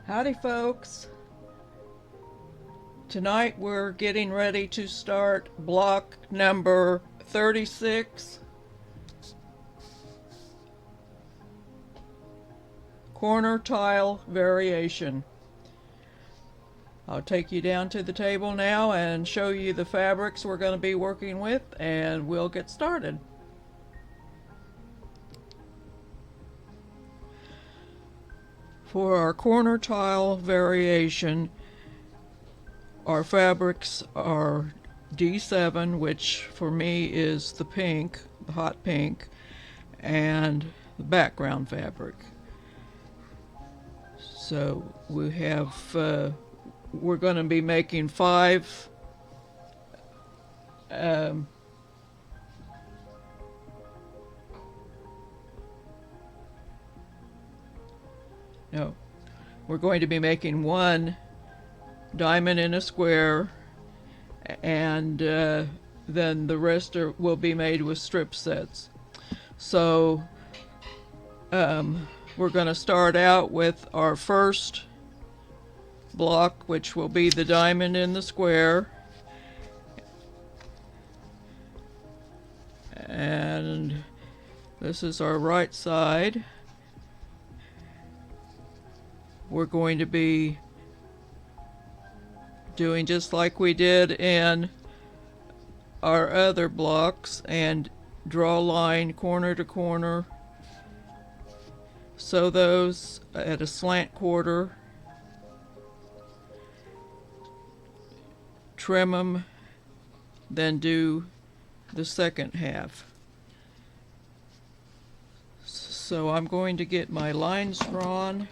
Howdy folks. Tonight we're getting ready to start block number 36, corner tile variation. I'll take you down to the table now and show you the fabrics we're going to be working with, and we'll get started. For our corner tile variation, our fabrics are D7, which for me is the pink, the hot pink, and the background fabric. So we have, we're going to be making 5 no, we're going to be making 1 diamond in a square, and then the rest will be made with strip sets. So we're going to start out with our first block, which will be the diamond in the square, and this is our right side. We're going to be doing just like we did in our other blocks and draw a line corner to corner, sew those at a slant quarter, trim them, then do the second half. So I'm going to get my lines drawn,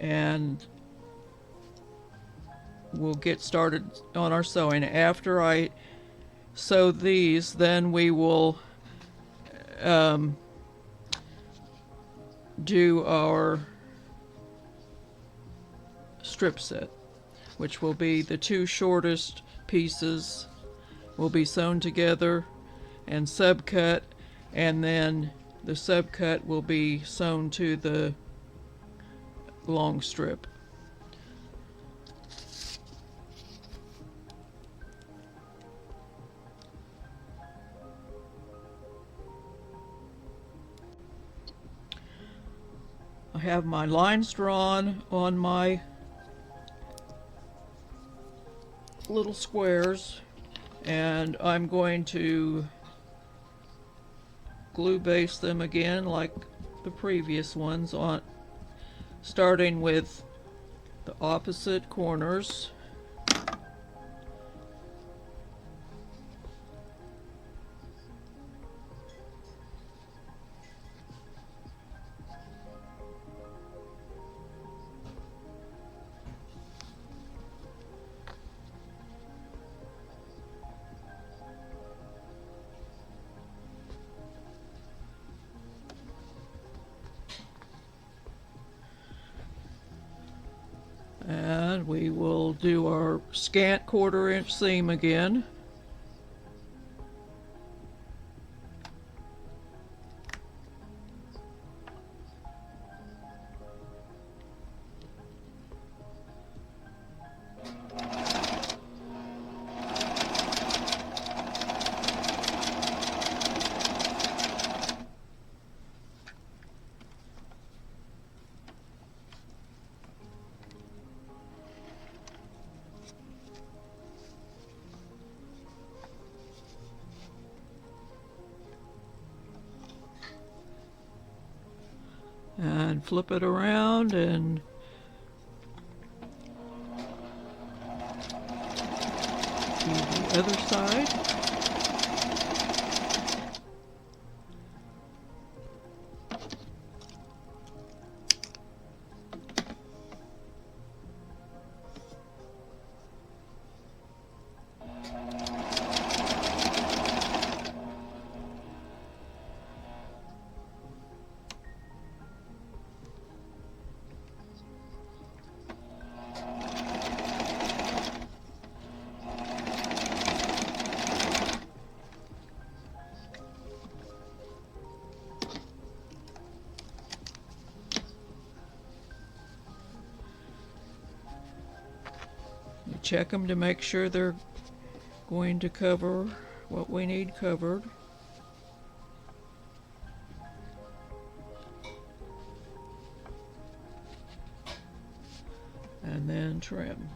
and we'll get started on our sewing. After I sew these, then we will do our strip set, which will be the 2 shortest pieces will be sewn together and subcut, and then the subcut will be sewn to the long strip. I have my lines drawn on my little squares, and I'm going to glue baste them again like the previous ones, on starting with the opposite corners. And we will do our scant 1/4 inch seam again. And flip it around and do the other side. check them to make sure they're going to cover what we need covered. And then trim.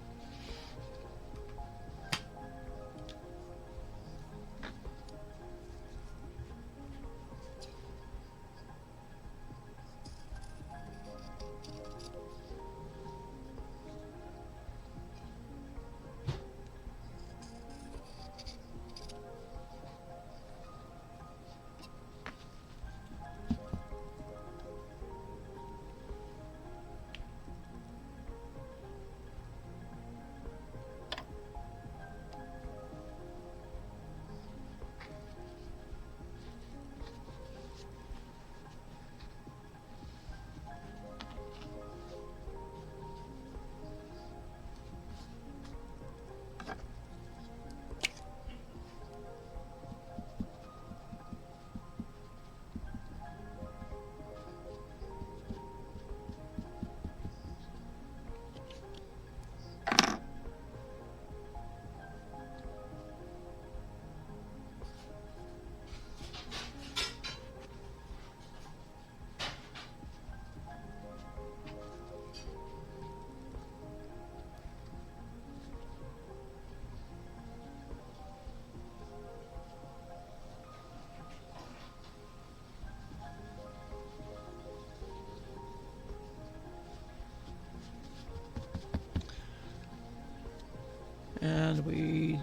And we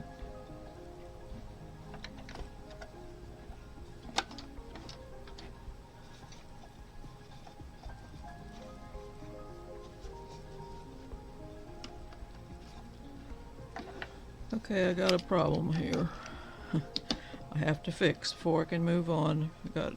okay, I got a problem here. I have to fix before I can move on. I got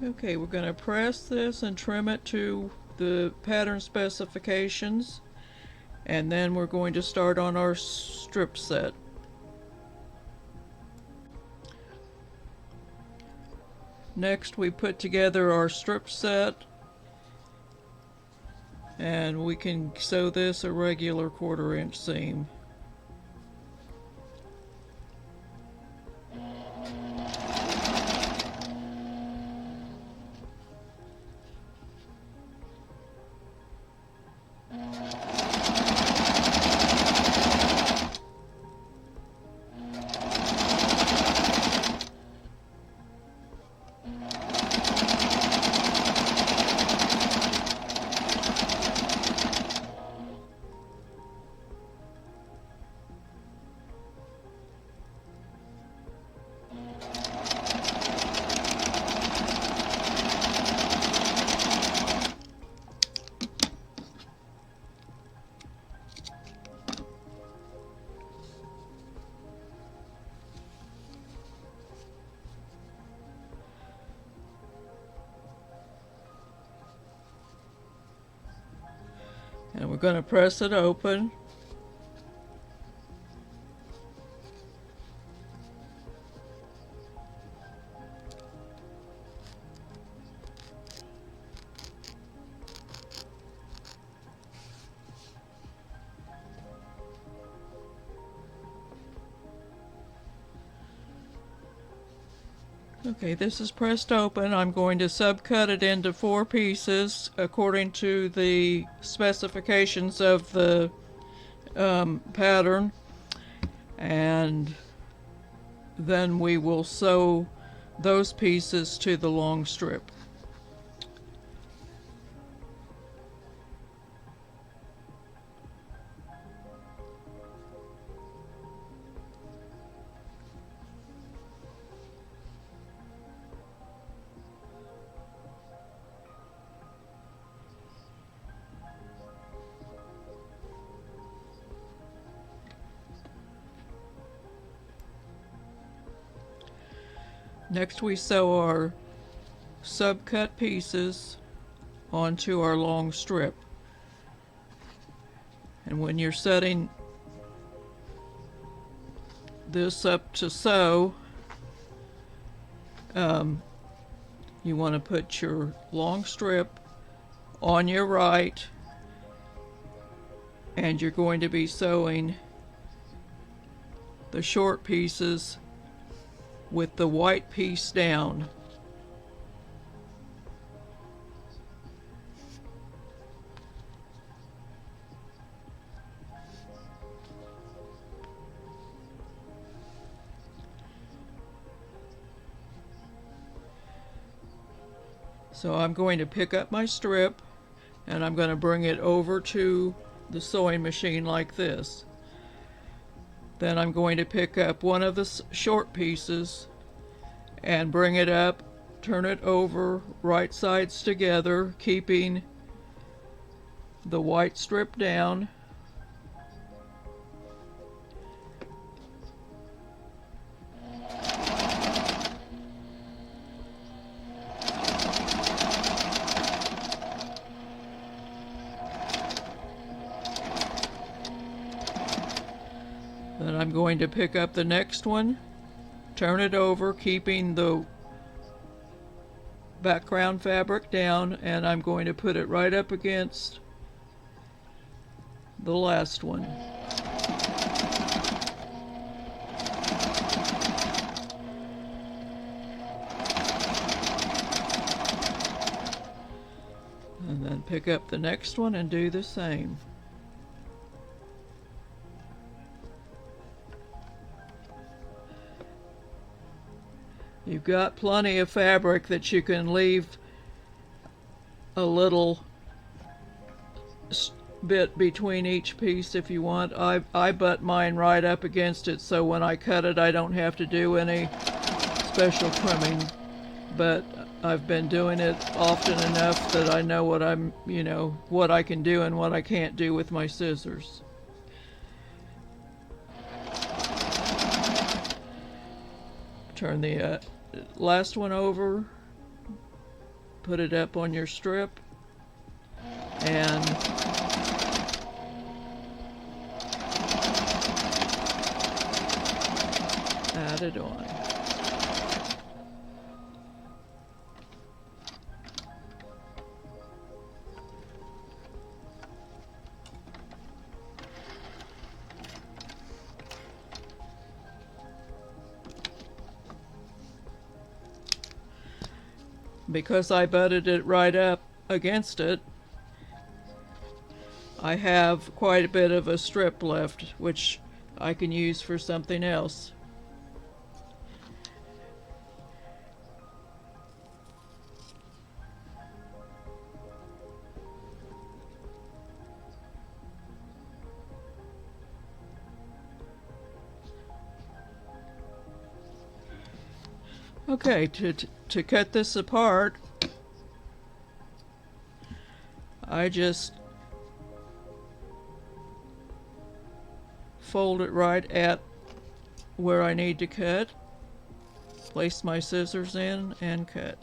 okay, we're going to press this and trim it to the pattern specifications, and then we're going to start on our strip set. Next, we put together our strip set, and we can sew this a regular 1/4 inch seam. And we're going to press it open. Okay, this is pressed open. I'm going to subcut it into 4 pieces according to the specifications of the pattern, and then we will sew those pieces to the long strip. Next we sew our subcut pieces onto our long strip. And when you're setting this up to sew, you want to put your long strip on your right, and you're going to be sewing the short pieces with the white piece down. So I'm going to pick up my strip and I'm going to bring it over to the sewing machine like this. Then I'm going to pick up one of the short pieces and bring it up, turn it over, right sides together, keeping the white strip down. Then I'm going to pick up the next one, turn it over, keeping the background fabric down, and I'm going to put it right up against the last one. And then pick up the next one and do the same. You've got plenty of fabric that you can leave a little bit between each piece if you want. I butt mine right up against it, so when I cut it I don't have to do any special trimming, but I've been doing it often enough that I know what what I can do and what I can't do with my scissors. Turn the last one over, put it up on your strip, and add it on. Because I butted it right up against it, I have quite a bit of a strip left, which I can use for something else. Okay, to cut this apart, I just fold it right at where I need to cut, place my scissors in, and cut.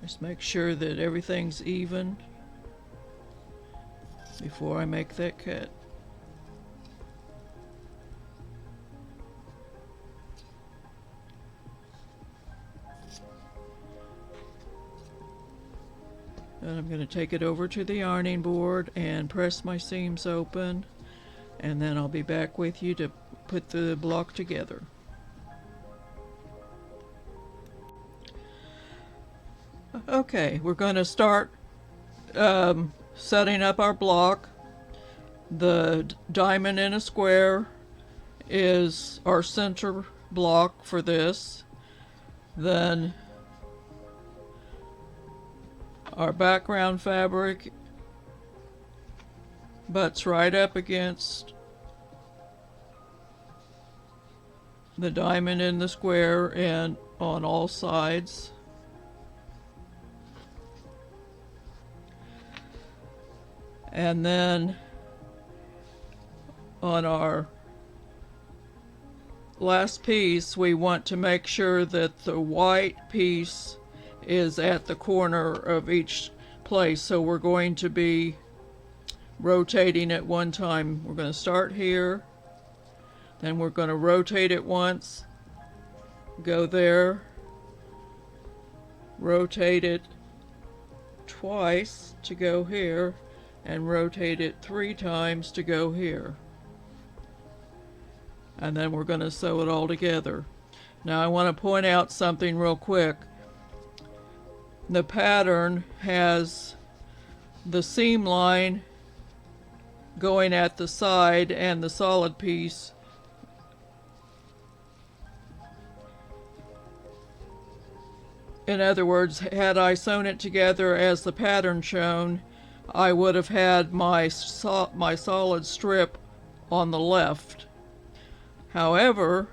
Just make sure that everything's even before I make that cut. And I'm going to take it over to the yarning board and press my seams open and then I'll be back with you to put the block together. Okay, we're going to start setting up our block. The diamond in a square is our center block for this. Then our background fabric butts right up against the diamond in the square and on all sides. And then on our last piece, we want to make sure that the white piece is at the corner of each place. So we're going to be rotating it one time. We're going to start here, then we're going to rotate it once, go there, rotate it twice to go here, and rotate it 3 times to go here. And then we're going to sew it all together. Now I want to point out something real quick. The pattern has the seam line going at the side and the solid piece in other words, had I sewn it together as the pattern shown, I would have had my solid strip on the left. However,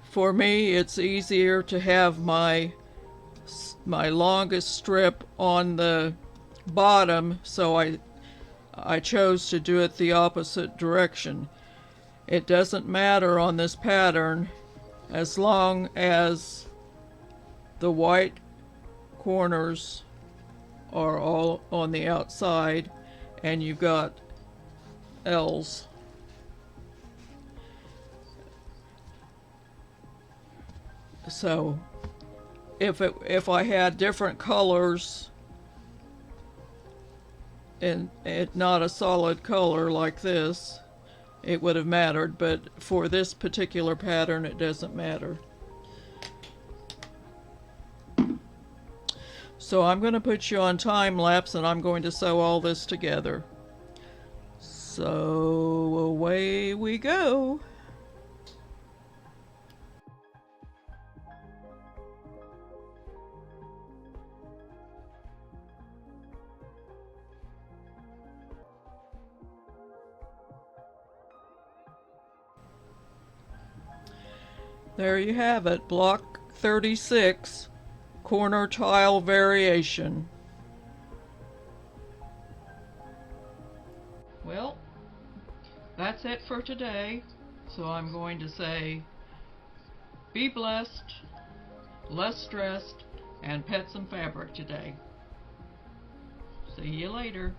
for me it's easier to have my longest strip on the bottom, so I chose to do it the opposite direction. It doesn't matter on this pattern as long as the white corners are all on the outside and you've got L's. So if I had different colors and it not a solid color like this, it would have mattered, but for this particular pattern it doesn't matter. So I'm going to put you on time lapse and I'm going to sew all this together. So away we go. There you have it, block 36, corner tile variation. Well, that's it for today. So I'm going to say, be blessed, less stressed, and pet some fabric today. See you later.